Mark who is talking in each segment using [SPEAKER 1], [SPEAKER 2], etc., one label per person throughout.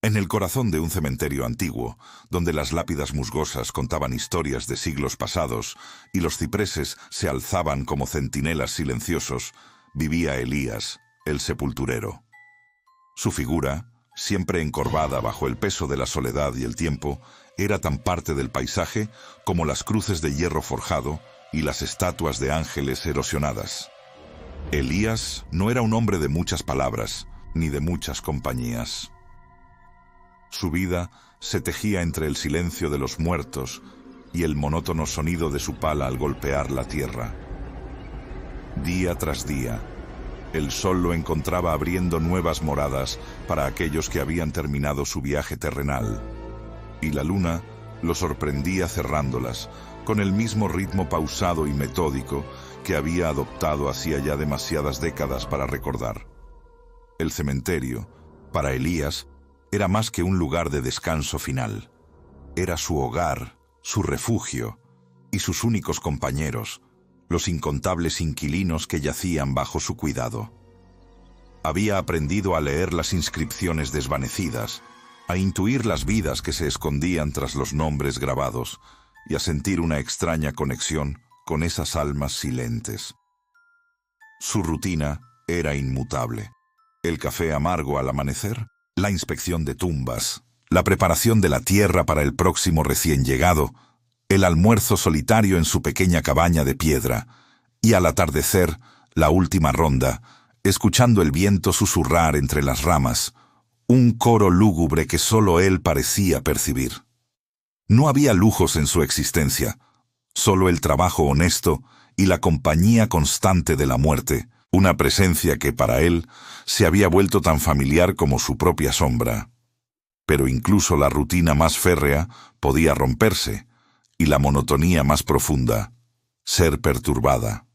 [SPEAKER 1] En el corazón de un cementerio antiguo, donde las lápidas musgosas contaban historias de siglos pasados y los cipreses se alzaban como centinelas silenciosos, vivía Elías, el sepulturero. Su figura, siempre encorvada bajo el peso de la soledad y el tiempo, era tan parte del paisaje como las cruces de hierro forjado y las estatuas de ángeles erosionadas. Elías no era un hombre de muchas palabras, ni de muchas compañías. Su vida se tejía entre el silencio de los muertos y el monótono sonido de su pala al golpear la tierra. Día tras día, el sol lo encontraba abriendo nuevas moradas para aquellos que habían terminado su viaje terrenal, y la luna lo sorprendía cerrándolas, con el mismo ritmo pausado y metódico que había adoptado hacía ya demasiadas décadas para recordar. El cementerio, para Elías, era más que un lugar de descanso final. Era su hogar, su refugio y sus únicos compañeros, los incontables inquilinos que yacían bajo su cuidado. Había aprendido a leer las inscripciones desvanecidas, a intuir las vidas que se escondían tras los nombres grabados y a sentir una extraña conexión con esas almas silentes. Su rutina era inmutable. El café amargo al amanecer, la inspección de tumbas, la preparación de la tierra para el próximo recién llegado, el almuerzo solitario en su pequeña cabaña de piedra, y al atardecer, la última ronda, escuchando el viento susurrar entre las ramas, un coro lúgubre que solo él parecía percibir. No había lujos en su existencia, solo el trabajo honesto y la compañía constante de la muerte, una presencia que para él se había vuelto tan familiar como su propia sombra. Pero incluso la rutina más férrea podía romperse, y la monotonía más profunda, ser perturbada.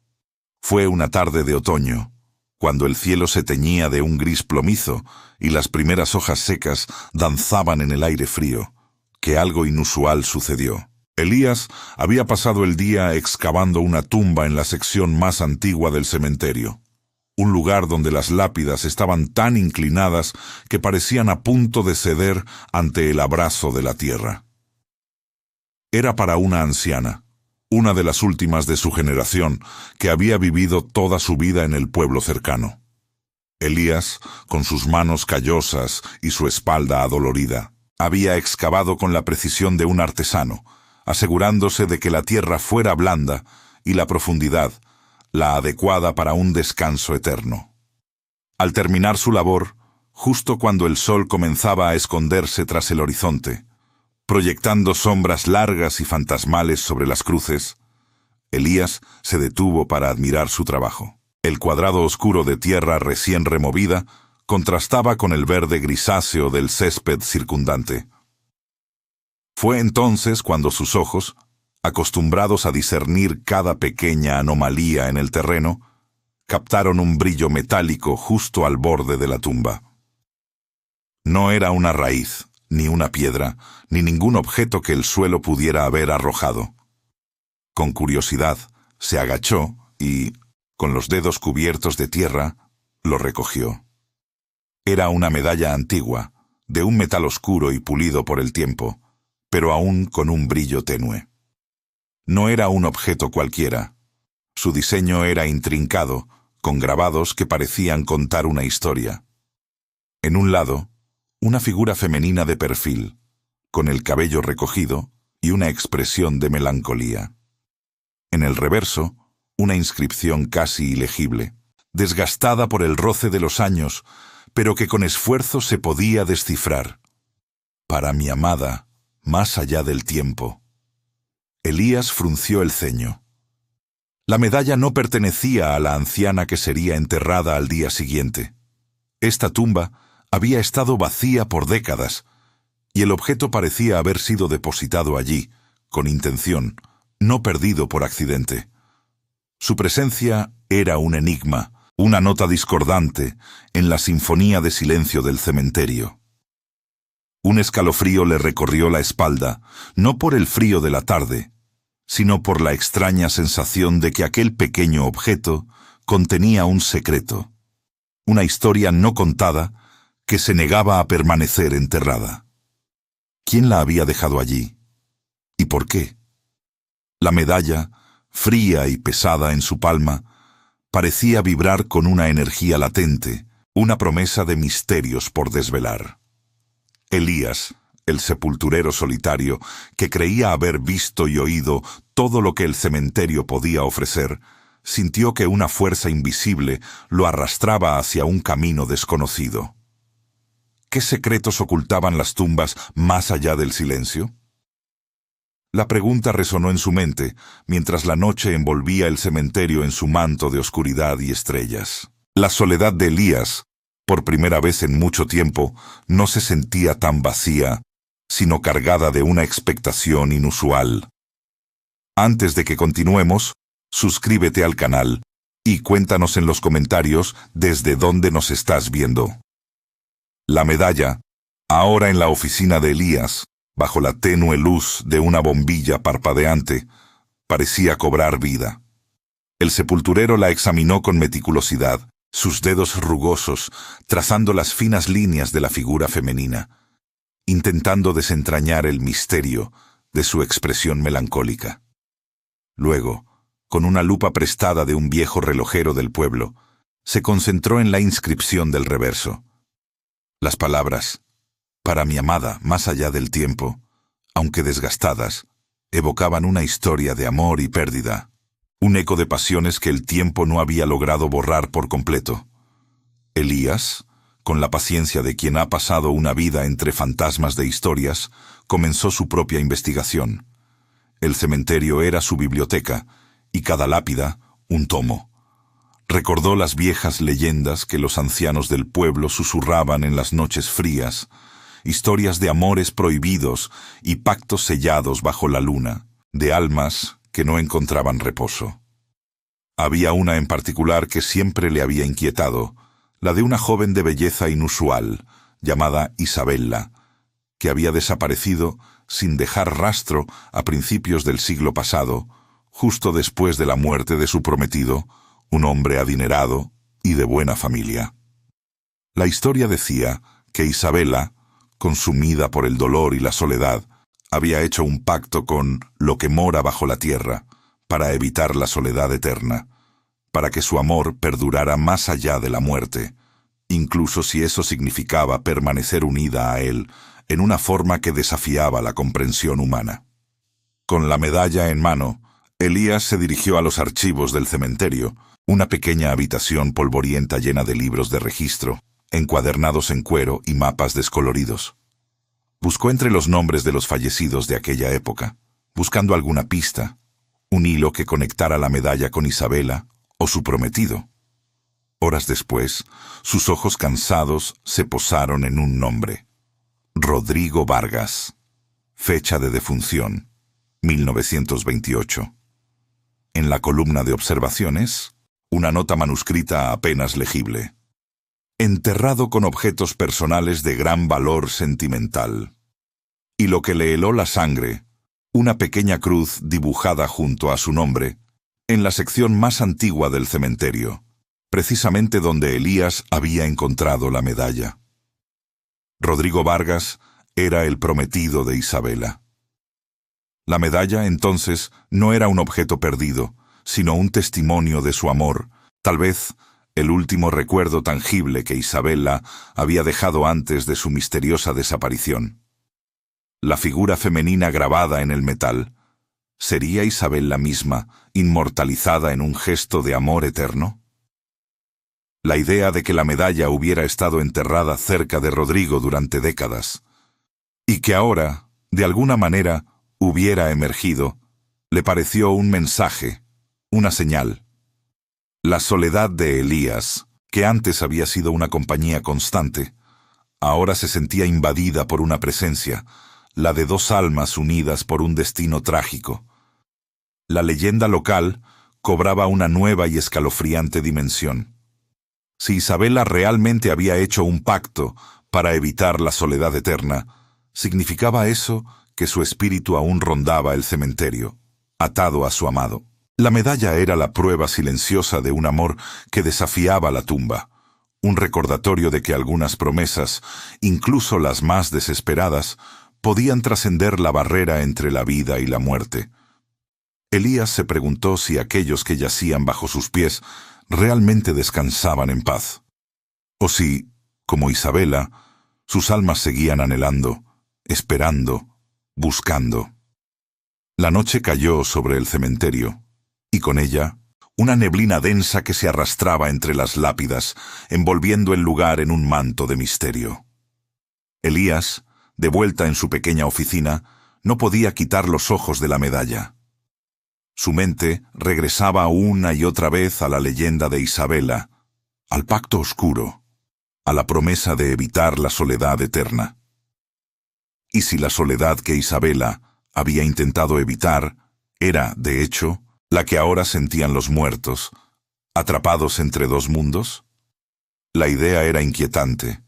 [SPEAKER 1] Fue una tarde de otoño, cuando el cielo se teñía de un gris plomizo y las primeras hojas secas danzaban en el aire frío, que algo inusual sucedió. Elías había pasado el día excavando una tumba en la sección más antigua del cementerio, un lugar donde las lápidas estaban tan inclinadas que parecían a punto de ceder ante el abrazo de la tierra. Era para una anciana, una de las últimas de su generación, que había vivido toda su vida en el pueblo cercano. Elías, con sus manos callosas y su espalda adolorida, había excavado con la precisión de un artesano, asegurándose de que la tierra fuera blanda y la profundidad la adecuada para un descanso eterno. Al terminar su labor, justo cuando el sol comenzaba a esconderse tras el horizonte, proyectando sombras largas y fantasmales sobre las cruces, Elías se detuvo para admirar su trabajo. El cuadrado oscuro de tierra recién removida contrastaba con el verde grisáceo del césped circundante. Fue entonces cuando sus ojos, acostumbrados a discernir cada pequeña anomalía en el terreno, captaron un brillo metálico justo al borde de la tumba. No era una raíz, ni una piedra, ni ningún objeto que el suelo pudiera haber arrojado. Con curiosidad, se agachó y, con los dedos cubiertos de tierra, lo recogió. Era una medalla antigua, de un metal oscuro y pulido por el tiempo, pero aún con un brillo tenue. No era un objeto cualquiera. Su diseño era intrincado, con grabados que parecían contar una historia. En un lado, una figura femenina de perfil, con el cabello recogido y una expresión de melancolía. En el reverso, una inscripción casi ilegible, desgastada por el roce de los años, pero que con esfuerzo se podía descifrar. Para mi amada, más allá del tiempo. Elías frunció el ceño. La medalla no pertenecía a la anciana que sería enterrada al día siguiente. Esta tumba había estado vacía por décadas, y el objeto parecía haber sido depositado allí, con intención, no perdido por accidente. Su presencia era un enigma, una nota discordante en la sinfonía de silencio del cementerio. Un escalofrío le recorrió la espalda, no por el frío de la tarde, sino por la extraña sensación de que aquel pequeño objeto contenía un secreto, una historia no contada que se negaba a permanecer enterrada. ¿Quién la había dejado allí? ¿Y por qué? La medalla, fría y pesada en su palma, parecía vibrar con una energía latente, una promesa de misterios por desvelar. Elías, el sepulturero solitario, que creía haber visto y oído todo lo que el cementerio podía ofrecer, sintió que una fuerza invisible lo arrastraba hacia un camino desconocido. ¿Qué secretos ocultaban las tumbas más allá del silencio? La pregunta resonó en su mente, mientras la noche envolvía el cementerio en su manto de oscuridad y estrellas. La soledad de Elías, por primera vez en mucho tiempo, no se sentía tan vacía, sino cargada de una expectación inusual. Antes de que continuemos, suscríbete al canal y cuéntanos en los comentarios desde dónde nos estás viendo. La medalla, ahora en la oficina de Elías, bajo la tenue luz de una bombilla parpadeante, parecía cobrar vida. El sepulturero la examinó con meticulosidad, sus dedos rugosos trazando las finas líneas de la figura femenina, intentando desentrañar el misterio de su expresión melancólica. Luego, con una lupa prestada de un viejo relojero del pueblo, se concentró en la inscripción del reverso. Las palabras, para mi amada más allá del tiempo, aunque desgastadas, evocaban una historia de amor y pérdida, un eco de pasiones que el tiempo no había logrado borrar por completo. Elías, con la paciencia de quien ha pasado una vida entre fantasmas de historias, comenzó su propia investigación. El cementerio era su biblioteca, y cada lápida, un tomo. Recordó las viejas leyendas que los ancianos del pueblo susurraban en las noches frías, historias de amores prohibidos y pactos sellados bajo la luna, de almas que no encontraban reposo. Había una en particular que siempre le había inquietado, la de una joven de belleza inusual, llamada Isabella, que había desaparecido sin dejar rastro a principios del siglo pasado, justo después de la muerte de su prometido, un hombre adinerado y de buena familia. La historia decía que Isabella, consumida por el dolor y la soledad, había hecho un pacto con lo que mora bajo la tierra para evitar la soledad eterna, para que su amor perdurara más allá de la muerte, incluso si eso significaba permanecer unida a él en una forma que desafiaba la comprensión humana. Con la medalla en mano, Elías se dirigió a los archivos del cementerio, una pequeña habitación polvorienta llena de libros de registro, encuadernados en cuero y mapas descoloridos. Buscó entre los nombres de los fallecidos de aquella época, buscando alguna pista, un hilo que conectara la medalla con Isabella o su prometido. Horas después, sus ojos cansados se posaron en un nombre: Rodrigo Vargas. Fecha de defunción: 1928. En la columna de observaciones, una nota manuscrita apenas legible: enterrado con objetos personales de gran valor sentimental. Y lo que le heló la sangre, una pequeña cruz dibujada junto a su nombre, en la sección más antigua del cementerio, precisamente donde Elías había encontrado la medalla. Rodrigo Vargas era el prometido de Isabella. La medalla, entonces, no era un objeto perdido, sino un testimonio de su amor, tal vez el último recuerdo tangible que Isabella había dejado antes de su misteriosa desaparición. La figura femenina grabada en el metal, ¿sería Isabella misma inmortalizada en un gesto de amor eterno? La idea de que la medalla hubiera estado enterrada cerca de Rodrigo durante décadas, y que ahora, de alguna manera, hubiera emergido, le pareció un mensaje, una señal. La soledad de Elías, que antes había sido una compañía constante, ahora se sentía invadida por una presencia, la de dos almas unidas por un destino trágico. La leyenda local cobraba una nueva y escalofriante dimensión. Si Isabella realmente había hecho un pacto para evitar la soledad eterna, significaba eso que su espíritu aún rondaba el cementerio, atado a su amado. La medalla era la prueba silenciosa de un amor que desafiaba la tumba, un recordatorio de que algunas promesas, incluso las más desesperadas, podían trascender la barrera entre la vida y la muerte. Elías se preguntó si aquellos que yacían bajo sus pies realmente descansaban en paz, o si, como Isabela, sus almas seguían anhelando, esperando, buscando. La noche cayó sobre el cementerio, y con ella una neblina densa que se arrastraba entre las lápidas, envolviendo el lugar en un manto de misterio. Elías, de vuelta en su pequeña oficina, no podía quitar los ojos de la medalla. Su mente regresaba una y otra vez a la leyenda de Isabela, al pacto oscuro, a la promesa de evitar la soledad eterna. Y si la soledad que Isabela había intentado evitar era, de hecho, la que ahora sentían los muertos, atrapados entre dos mundos? La idea era inquietante.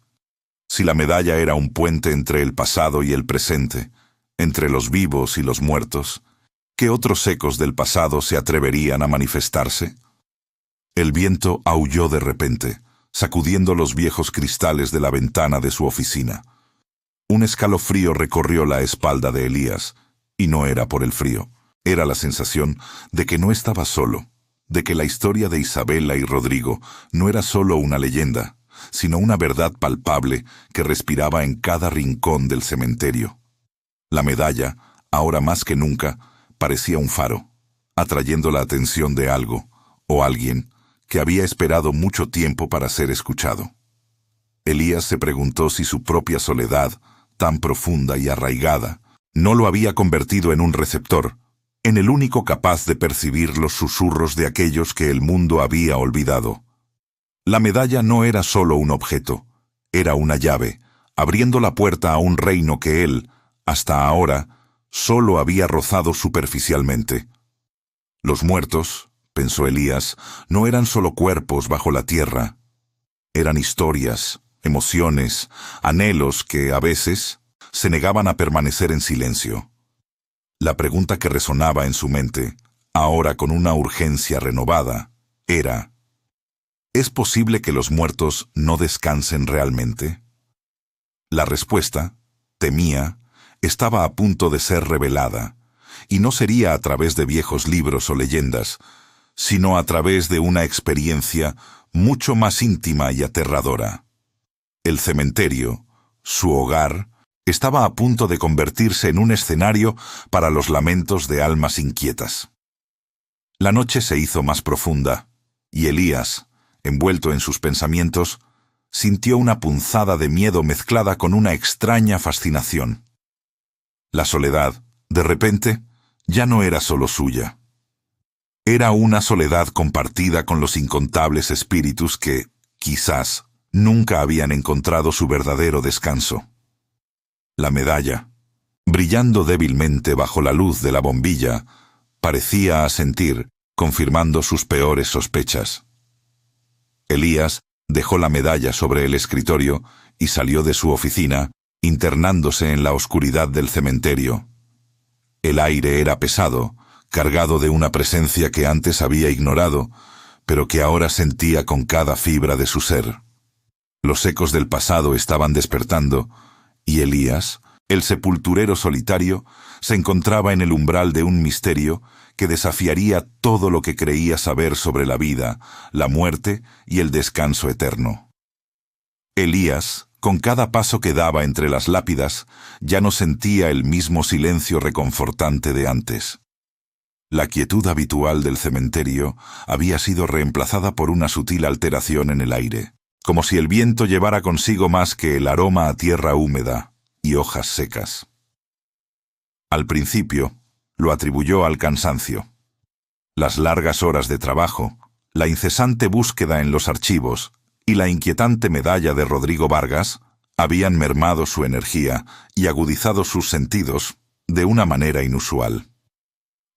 [SPEAKER 1] Si la medalla era un puente entre el pasado y el presente, entre los vivos y los muertos, ¿qué otros ecos del pasado se atreverían a manifestarse? El viento aulló de repente, sacudiendo los viejos cristales de la ventana de su oficina. Un escalofrío recorrió la espalda de Elías, y no era por el frío. Era la sensación de que no estaba solo, de que la historia de Isabela y Rodrigo no era solo una leyenda, sino una verdad palpable que respiraba en cada rincón del cementerio. La medalla, ahora más que nunca, parecía un faro, atrayendo la atención de algo, o alguien, que había esperado mucho tiempo para ser escuchado. Elías se preguntó si su propia soledad, tan profunda y arraigada, no lo había convertido en un receptor, en el único capaz de percibir los susurros de aquellos que el mundo había olvidado. La medalla no era solo un objeto, era una llave, abriendo la puerta a un reino que él, hasta ahora, solo había rozado superficialmente. Los muertos, pensó Elías, no eran solo cuerpos bajo la tierra. Eran historias, emociones, anhelos que, a veces, se negaban a permanecer en silencio. La pregunta que resonaba en su mente, ahora con una urgencia renovada, era: ¿es posible que los muertos no descansen realmente? La respuesta, temía, estaba a punto de ser revelada, y no sería a través de viejos libros o leyendas, sino a través de una experiencia mucho más íntima y aterradora. El cementerio, su hogar, estaba a punto de convertirse en un escenario para los lamentos de almas inquietas. La noche se hizo más profunda, y Elías, envuelto en sus pensamientos, sintió una punzada de miedo mezclada con una extraña fascinación. La soledad, de repente, ya no era solo suya. Era una soledad compartida con los incontables espíritus que, quizás, nunca habían encontrado su verdadero descanso. La medalla, brillando débilmente bajo la luz de la bombilla, parecía asentir, confirmando sus peores sospechas. Elías dejó la medalla sobre el escritorio y salió de su oficina, internándose en la oscuridad del cementerio. El aire era pesado, cargado de una presencia que antes había ignorado, pero que ahora sentía con cada fibra de su ser. Los ecos del pasado estaban despertando, y Elías, el sepulturero solitario, se encontraba en el umbral de un misterio que desafiaría todo lo que creía saber sobre la vida, la muerte y el descanso eterno. Elías, con cada paso que daba entre las lápidas, ya no sentía el mismo silencio reconfortante de antes. La quietud habitual del cementerio había sido reemplazada por una sutil alteración en el aire, como si el viento llevara consigo más que el aroma a tierra húmeda y hojas secas. Al principio, lo atribuyó al cansancio. Las largas horas de trabajo, la incesante búsqueda en los archivos y la inquietante medalla de Rodrigo Vargas habían mermado su energía y agudizado sus sentidos de una manera inusual.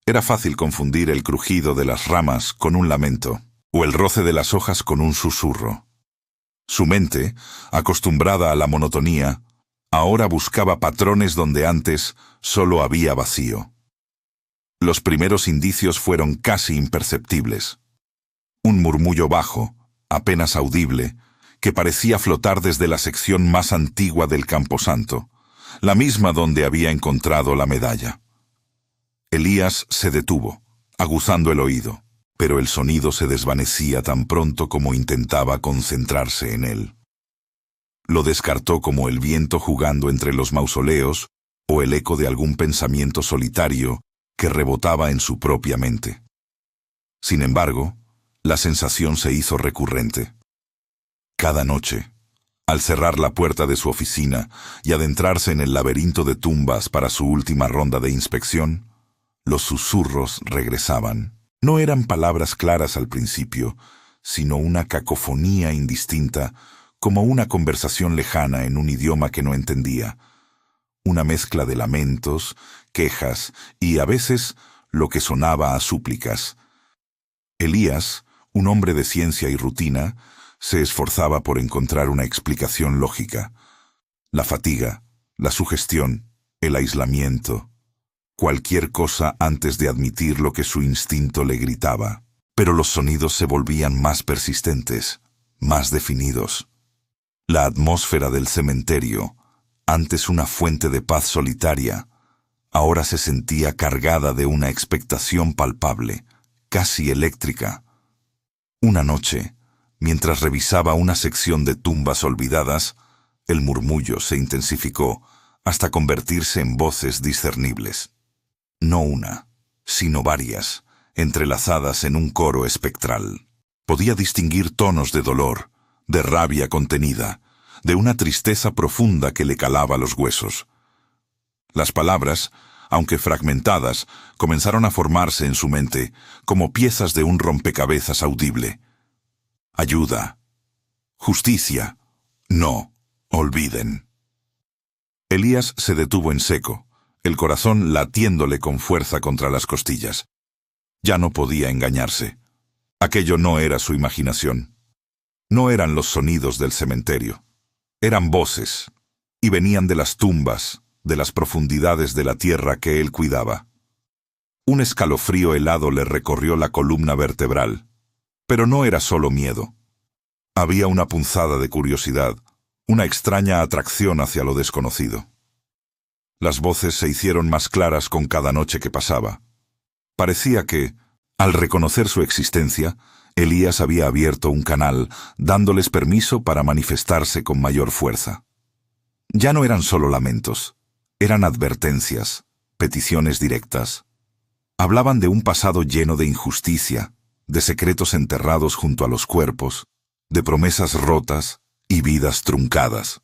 [SPEAKER 1] Era fácil confundir el crujido de las ramas con un lamento, o el roce de las hojas con un susurro. Su mente, acostumbrada a la monotonía, ahora buscaba patrones donde antes solo había vacío. Los primeros indicios fueron casi imperceptibles. Un murmullo bajo, apenas audible, que parecía flotar desde la sección más antigua del camposanto, la misma donde había encontrado la medalla. Elías se detuvo, aguzando el oído, pero el sonido se desvanecía tan pronto como intentaba concentrarse en él. Lo descartó como el viento jugando entre los mausoleos o el eco de algún pensamiento solitario que rebotaba en su propia mente. Sin embargo, la sensación se hizo recurrente. Cada noche, al cerrar la puerta de su oficina y adentrarse en el laberinto de tumbas para su última ronda de inspección, los susurros regresaban. No eran palabras claras al principio, sino una cacofonía indistinta, como una conversación lejana en un idioma que no entendía. Una mezcla de lamentos, quejas y, a veces, lo que sonaba a súplicas. Elías, un hombre de ciencia y rutina, se esforzaba por encontrar una explicación lógica. La fatiga, la sugestión, el aislamiento, cualquier cosa antes de admitir lo que su instinto le gritaba. Pero los sonidos se volvían más persistentes, más definidos. La atmósfera del cementerio, antes una fuente de paz solitaria, ahora se sentía cargada de una expectación palpable, casi eléctrica. Una noche, mientras revisaba una sección de tumbas olvidadas, el murmullo se intensificó hasta convertirse en voces discernibles. No una, sino varias, entrelazadas en un coro espectral. Podía distinguir tonos de dolor, de rabia contenida, de una tristeza profunda que le calaba los huesos. Las palabras, aunque fragmentadas, comenzaron a formarse en su mente como piezas de un rompecabezas audible. Ayuda. Justicia. No. Olviden. Elías se detuvo en seco, el corazón latiéndole con fuerza contra las costillas. Ya no podía engañarse. Aquello no era su imaginación. No eran los sonidos del cementerio. Eran voces, y venían de las tumbas, de las profundidades de la tierra que él cuidaba. Un escalofrío helado le recorrió la columna vertebral, pero no era solo miedo. Había una punzada de curiosidad, una extraña atracción hacia lo desconocido. Las voces se hicieron más claras con cada noche que pasaba. Parecía que, al reconocer su existencia, Elías había abierto un canal, dándoles permiso para manifestarse con mayor fuerza. Ya no eran solo lamentos, eran advertencias, peticiones directas. Hablaban de un pasado lleno de injusticia, de secretos enterrados junto a los cuerpos, de promesas rotas y vidas truncadas.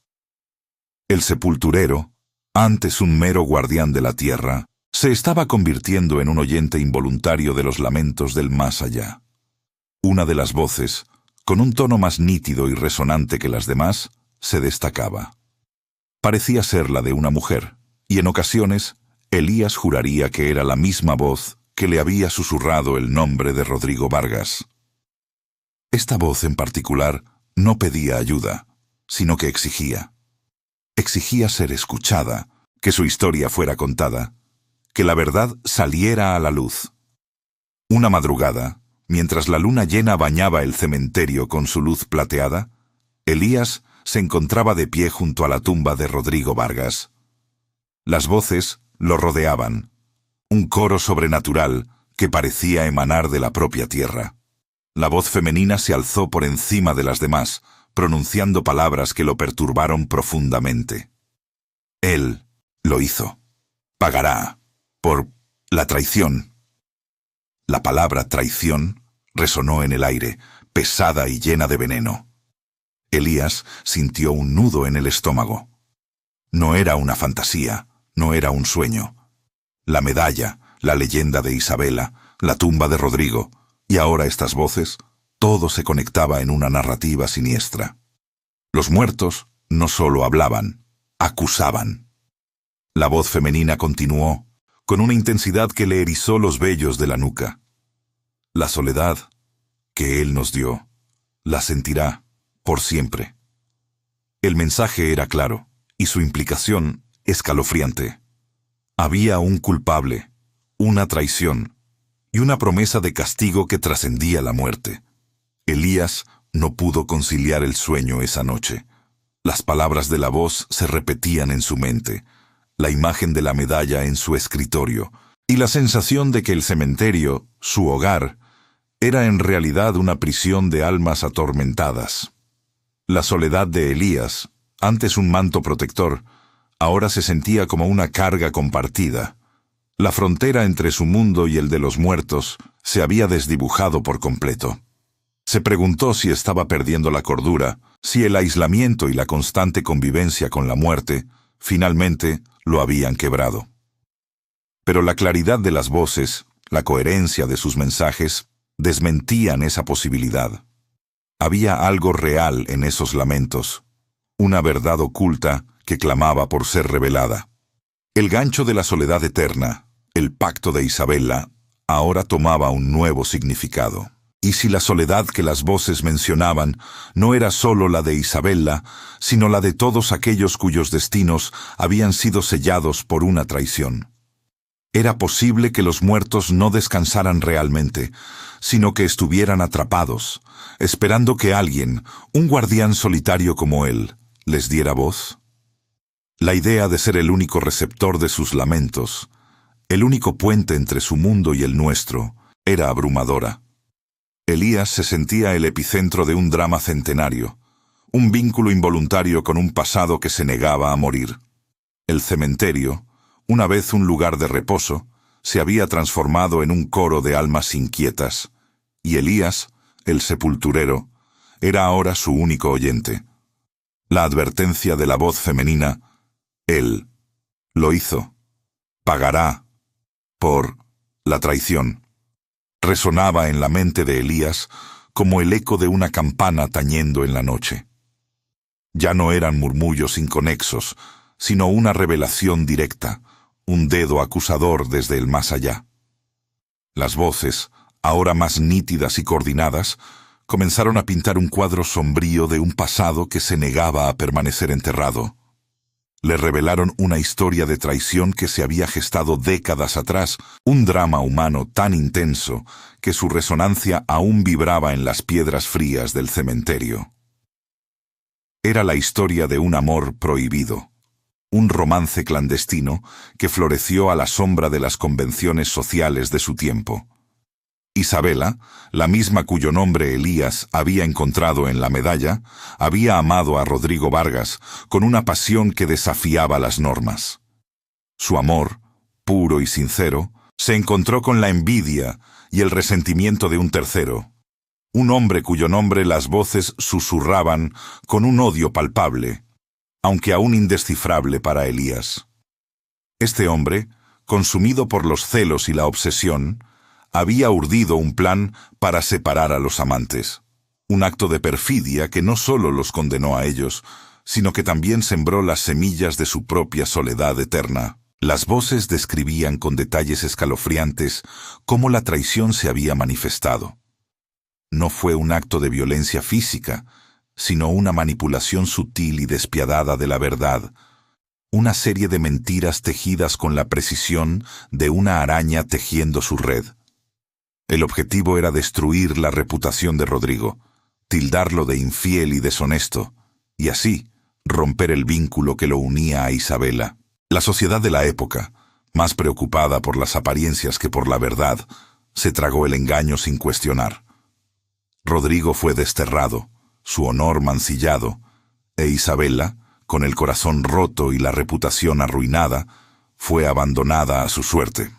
[SPEAKER 1] El sepulturero, antes un mero guardián de la tierra, se estaba convirtiendo en un oyente involuntario de los lamentos del más allá. Una de las voces, con un tono más nítido y resonante que las demás, se destacaba. Parecía ser la de una mujer, y en ocasiones Elías juraría que era la misma voz que le había susurrado el nombre de Rodrigo Vargas. Esta voz en particular no pedía ayuda, sino que exigía. Exigía ser escuchada, que su historia fuera contada, que la verdad saliera a la luz. Una madrugada, mientras la luna llena bañaba el cementerio con su luz plateada, Elías se encontraba de pie junto a la tumba de Rodrigo Vargas. Las voces lo rodeaban, un coro sobrenatural que parecía emanar de la propia tierra. La voz femenina se alzó por encima de las demás, pronunciando palabras que lo perturbaron profundamente. Él lo hizo. Pagará por la traición. La palabra traición resonó en el aire, pesada y llena de veneno. Elías sintió un nudo en el estómago. No era una fantasía, no era un sueño. La medalla, la leyenda de Isabela, la tumba de Rodrigo, y ahora estas voces, todo se conectaba en una narrativa siniestra. Los muertos no solo hablaban, acusaban. La voz femenina continuó, con una intensidad que le erizó los vellos de la nuca. La soledad que Él nos dio, la sentirá por siempre. El mensaje era claro, y su implicación escalofriante. Había un culpable, una traición, y una promesa de castigo que trascendía la muerte. Elías No pudo conciliar el sueño esa noche. Las palabras de la voz se repetían en su mente, la imagen de la medalla en su escritorio, y la sensación de que el cementerio, su hogar, era en realidad una prisión de almas atormentadas. La soledad de Elías, antes un manto protector, ahora se sentía como una carga compartida. La frontera entre su mundo y el de los muertos se había desdibujado por completo. Se preguntó si estaba perdiendo la cordura, si el aislamiento y la constante convivencia con la muerte, finalmente, lo habían quebrado. Pero la claridad de las voces, la coherencia de sus mensajes, desmentían esa posibilidad. Había algo real en esos lamentos, una verdad oculta que clamaba por ser revelada. El gancho de la soledad eterna, el pacto de Isabella, ahora tomaba un nuevo significado. Y si la soledad que las voces mencionaban no era solo la de Isabella, sino la de todos aquellos cuyos destinos habían sido sellados por una traición. Era posible que los muertos no descansaran realmente, sino que estuvieran atrapados, esperando que alguien, un guardián solitario como él, les diera voz. La idea de ser el único receptor de sus lamentos, el único puente entre su mundo y el nuestro, era abrumadora. Elías se sentía el epicentro de un drama centenario, un vínculo involuntario con un pasado que se negaba a morir. El cementerio, una vez un lugar de reposo, se había transformado en un coro de almas inquietas, y Elías, el sepulturero, era ahora su único oyente. La advertencia de la voz femenina, él lo hizo, pagará por la traición, resonaba en la mente de Elías como el eco de una campana tañendo en la noche. Ya no eran murmullos inconexos, sino una revelación directa, un dedo acusador desde el más allá. Las voces, ahora más nítidas y coordinadas, comenzaron a pintar un cuadro sombrío de un pasado que se negaba a permanecer enterrado. Le revelaron una historia de traición que se había gestado décadas atrás, un drama humano tan intenso que su resonancia aún vibraba en las piedras frías del cementerio. Era la historia de un amor prohibido, un romance clandestino que floreció a la sombra de las convenciones sociales de su tiempo. Isabella, la misma cuyo nombre Elías había encontrado en la medalla, había amado a Rodrigo Vargas con una pasión que desafiaba las normas. Su amor, puro y sincero, se encontró con la envidia y el resentimiento de un tercero, un hombre cuyo nombre las voces susurraban con un odio palpable, aunque aún indescifrable para Elías. Este hombre, consumido por los celos y la obsesión, había urdido un plan para separar a los amantes, un acto de perfidia que no solo los condenó a ellos, sino que también sembró las semillas de su propia soledad eterna. Las voces describían con detalles escalofriantes cómo la traición se había manifestado. No fue un acto de violencia física, sino una manipulación sutil y despiadada de la verdad, una serie de mentiras tejidas con la precisión de una araña tejiendo su red. El objetivo era destruir la reputación de Rodrigo, tildarlo de infiel y deshonesto, y así romper el vínculo que lo unía a Isabella. La sociedad de la época, más preocupada por las apariencias que por la verdad, se tragó el engaño sin cuestionar. Rodrigo fue desterrado, su honor mancillado, e Isabella, con el corazón roto y la reputación arruinada, fue abandonada a su suerte.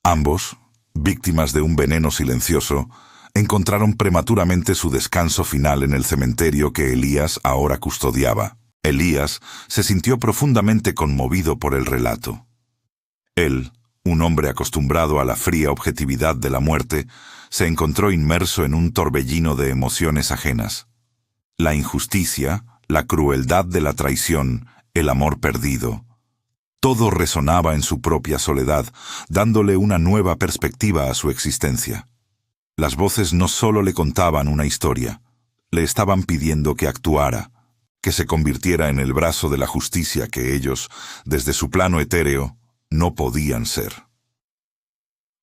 [SPEAKER 1] Ambos, víctimas de un veneno silencioso, encontraron prematuramente su descanso final en el cementerio que Elías ahora custodiaba. Elías se sintió profundamente conmovido por el relato. Él, un hombre acostumbrado a la fría objetividad de la muerte, se encontró inmerso en un torbellino de emociones ajenas. La injusticia, la crueldad de la traición, el amor perdido. Todo resonaba en su propia soledad, dándole una nueva perspectiva a su existencia. Las voces no solo le contaban una historia, le estaban pidiendo que actuara, que se convirtiera en el brazo de la justicia que ellos, desde su plano etéreo, no podían ser.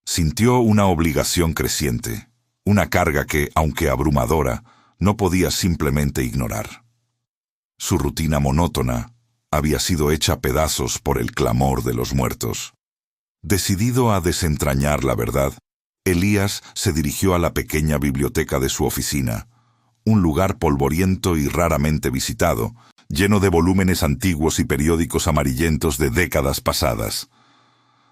[SPEAKER 1] Sintió una obligación creciente, una carga que, aunque abrumadora, no podía simplemente ignorar. Su rutina monótona había sido hecha pedazos por el clamor de los muertos. Decidido a desentrañar la verdad, Elías se dirigió a la pequeña biblioteca de su oficina, un lugar polvoriento y raramente visitado, lleno de volúmenes antiguos y periódicos amarillentos de décadas pasadas.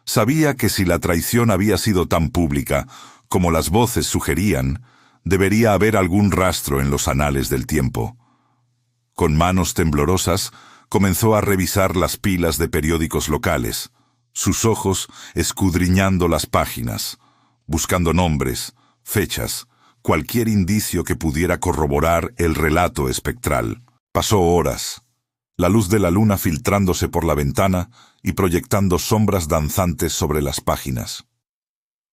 [SPEAKER 1] Sabía que si la traición había sido tan pública como las voces sugerían, debería haber algún rastro en los anales del tiempo. Con manos temblorosas, comenzó a revisar las pilas de periódicos locales, sus ojos escudriñando las páginas, buscando nombres, fechas, cualquier indicio que pudiera corroborar el relato espectral. Pasó horas, la luz de la luna filtrándose por la ventana y proyectando sombras danzantes sobre las páginas.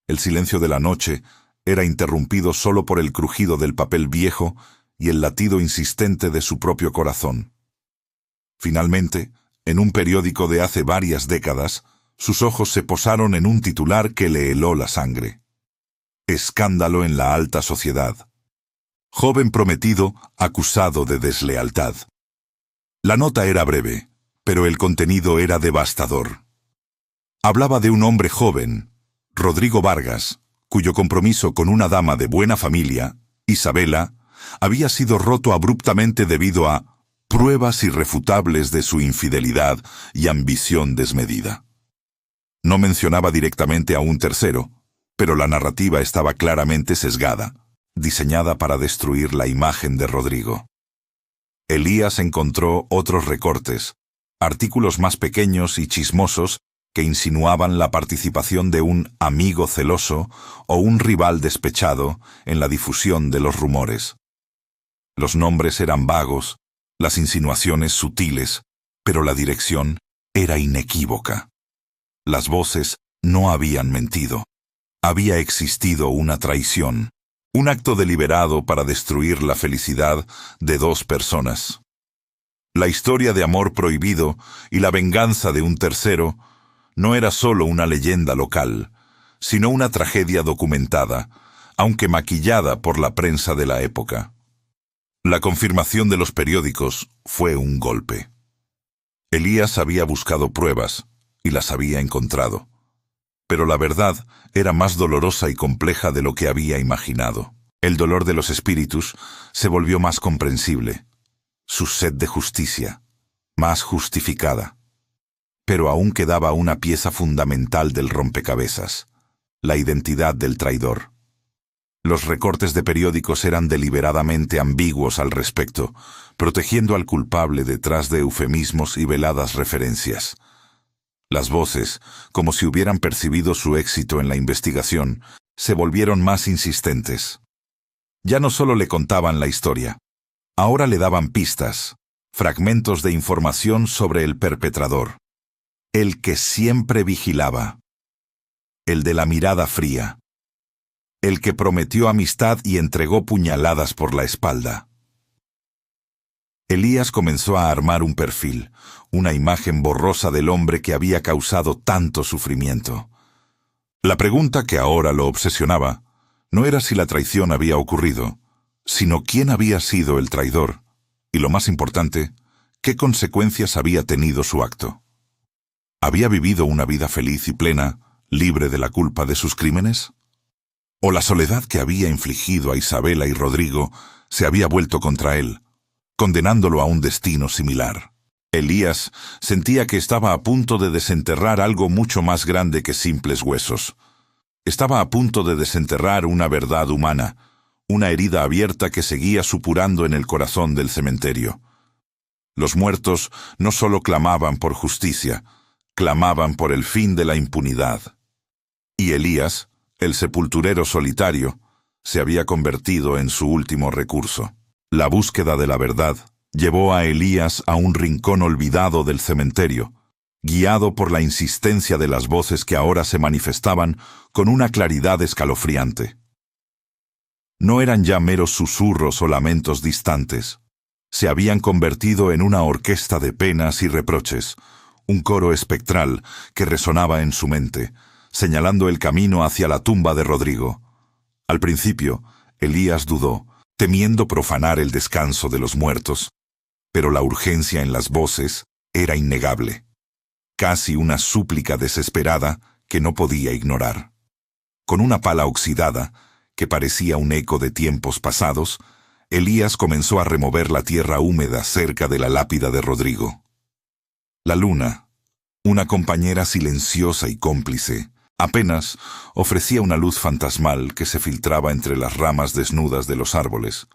[SPEAKER 1] El silencio de la noche era interrumpido solo por el crujido del papel viejo y el latido insistente de su propio corazón. Finalmente, en un periódico de hace varias décadas, sus ojos se posaron en un titular que le heló la sangre. Escándalo en la alta sociedad. Joven prometido acusado de deslealtad. La nota era breve, pero el contenido era devastador. Hablaba de un hombre joven, Rodrigo Vargas, cuyo compromiso con una dama de buena familia, Isabela, había sido roto abruptamente debido a pruebas irrefutables de su infidelidad y ambición desmedida. No mencionaba directamente a un tercero, pero la narrativa estaba claramente sesgada, diseñada para destruir la imagen de Rodrigo. Elías encontró otros recortes, artículos más pequeños y chismosos que insinuaban la participación de un amigo celoso o un rival despechado en la difusión de los rumores. Los nombres eran vagos, las insinuaciones sutiles, pero la dirección era inequívoca. Las voces no habían mentido. Había existido una traición, un acto deliberado para destruir la felicidad de dos personas. La historia de amor prohibido y la venganza de un tercero no era solo una leyenda local, sino una tragedia documentada, aunque maquillada por la prensa de la época. La confirmación de los periódicos fue un golpe. Elías había buscado pruebas y las había encontrado. Pero la verdad era más dolorosa y compleja de lo que había imaginado. El dolor de los espíritus se volvió más comprensible, su sed de justicia, más justificada. Pero aún quedaba una pieza fundamental del rompecabezas, la identidad del traidor. Los recortes de periódicos eran deliberadamente ambiguos al respecto, protegiendo al culpable detrás de eufemismos y veladas referencias. Las voces, como si hubieran percibido su éxito en la investigación, se volvieron más insistentes. Ya no solo le contaban la historia, ahora le daban pistas, fragmentos de información sobre el perpetrador, el que siempre vigilaba, el de la mirada fría, el que prometió amistad y entregó puñaladas por la espalda. Elías comenzó a armar un perfil, una imagen borrosa del hombre que había causado tanto sufrimiento. La pregunta que ahora lo obsesionaba no era si la traición había ocurrido, sino quién había sido el traidor, y lo más importante, qué consecuencias había tenido su acto. ¿Había vivido una vida feliz y plena, libre de la culpa de sus crímenes? ¿O la soledad que había infligido a Isabela y Rodrigo se había vuelto contra él, condenándolo a un destino similar? Elías sentía que estaba a punto de desenterrar algo mucho más grande que simples huesos. Estaba a punto de desenterrar una verdad humana, una herida abierta que seguía supurando en el corazón del cementerio. Los muertos no solo clamaban por justicia, clamaban por el fin de la impunidad. Y Elías, el sepulturero solitario, se había convertido en su último recurso. La búsqueda de la verdad llevó a Elías a un rincón olvidado del cementerio, guiado por la insistencia de las voces que ahora se manifestaban con una claridad escalofriante. No eran ya meros susurros o lamentos distantes. Se habían convertido en una orquesta de penas y reproches, un coro espectral que resonaba en su mente, señalando el camino hacia la tumba de Rodrigo. Al principio, Elías dudó, temiendo profanar el descanso de los muertos, pero la urgencia en las voces era innegable, casi una súplica desesperada que no podía ignorar. Con una pala oxidada, que parecía un eco de tiempos pasados, Elías comenzó a remover la tierra húmeda cerca de la lápida de Rodrigo. La luna, una compañera silenciosa y cómplice, apenas ofrecía una luz fantasmal que se filtraba entre las ramas desnudas de los árboles,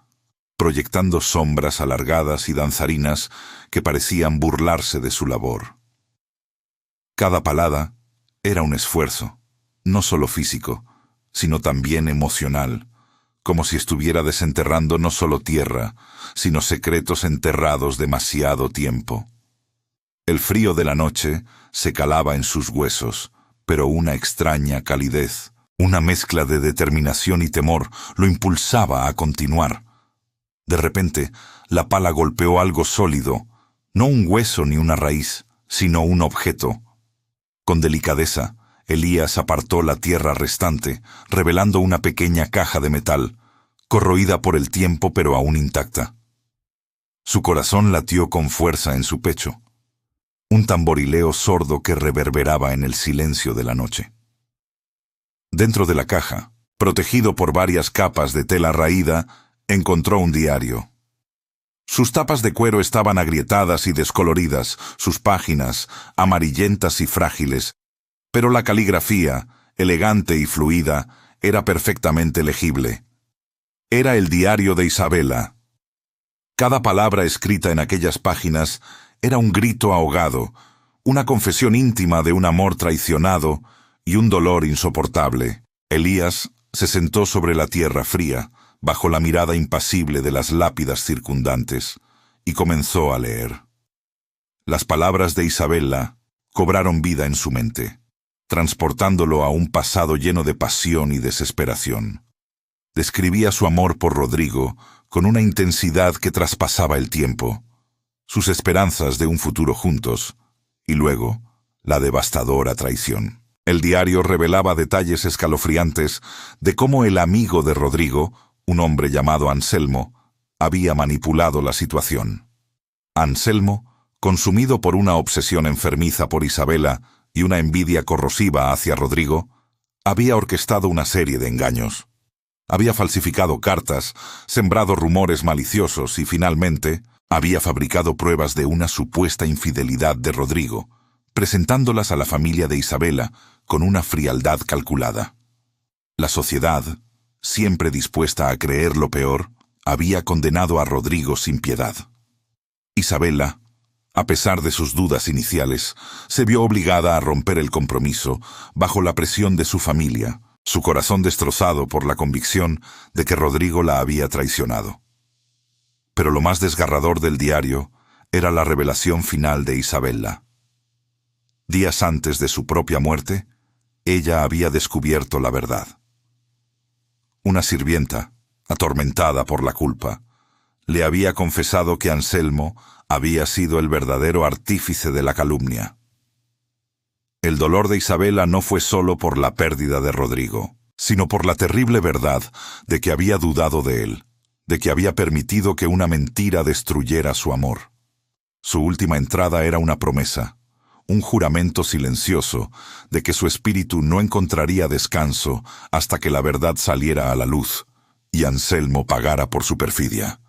[SPEAKER 1] proyectando sombras alargadas y danzarinas que parecían burlarse de su labor. Cada palada era un esfuerzo, no solo físico, sino también emocional, como si estuviera desenterrando no solo tierra, sino secretos enterrados demasiado tiempo. El frío de la noche se calaba en sus huesos, pero una extraña calidez, una mezcla de determinación y temor, lo impulsaba a continuar. De repente, la pala golpeó algo sólido, no un hueso ni una raíz, sino un objeto. Con delicadeza, Elías apartó la tierra restante, revelando una pequeña caja de metal, corroída por el tiempo pero aún intacta. Su corazón latió con fuerza en su pecho, un tamborileo sordo que reverberaba en el silencio de la noche. Dentro de la caja, protegido por varias capas de tela raída, encontró un diario. Sus tapas de cuero estaban agrietadas y descoloridas, sus páginas amarillentas y frágiles, pero la caligrafía, elegante y fluida, era perfectamente legible. Era el diario de Isabela. Cada palabra escrita en aquellas páginas era un grito ahogado, una confesión íntima de un amor traicionado y un dolor insoportable. Elías se sentó sobre la tierra fría, bajo la mirada impasible de las lápidas circundantes, y comenzó a leer. Las palabras de Isabela cobraron vida en su mente, transportándolo a un pasado lleno de pasión y desesperación. Describía su amor por Rodrigo con una intensidad que traspasaba el tiempo, sus esperanzas de un futuro juntos, y luego la devastadora traición. El diario revelaba detalles escalofriantes de cómo el amigo de Rodrigo, un hombre llamado Anselmo, había manipulado la situación. Anselmo, consumido por una obsesión enfermiza por Isabela y una envidia corrosiva hacia Rodrigo, había orquestado una serie de engaños. Había falsificado cartas, sembrado rumores maliciosos y, finalmente, había fabricado pruebas de una supuesta infidelidad de Rodrigo, presentándolas a la familia de Isabela con una frialdad calculada. La sociedad, siempre dispuesta a creer lo peor, había condenado a Rodrigo sin piedad. Isabela, a pesar de sus dudas iniciales, se vio obligada a romper el compromiso bajo la presión de su familia, su corazón destrozado por la convicción de que Rodrigo la había traicionado. Pero lo más desgarrador del diario era la revelación final de Isabela. Días antes de su propia muerte, ella había descubierto la verdad. Una sirvienta, atormentada por la culpa, le había confesado que Anselmo había sido el verdadero artífice de la calumnia. El dolor de Isabela no fue solo por la pérdida de Rodrigo, sino por la terrible verdad de que había dudado de él, de que había permitido que una mentira destruyera su amor. Su última entrada era una promesa, un juramento silencioso de que su espíritu no encontraría descanso hasta que la verdad saliera a la luz y Anselmo pagara por su perfidia.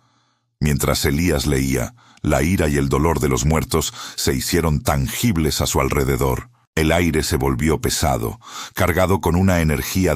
[SPEAKER 1] Mientras Elías leía, la ira y el dolor de los muertos se hicieron tangibles a su alrededor. El aire se volvió pesado, cargado con una energía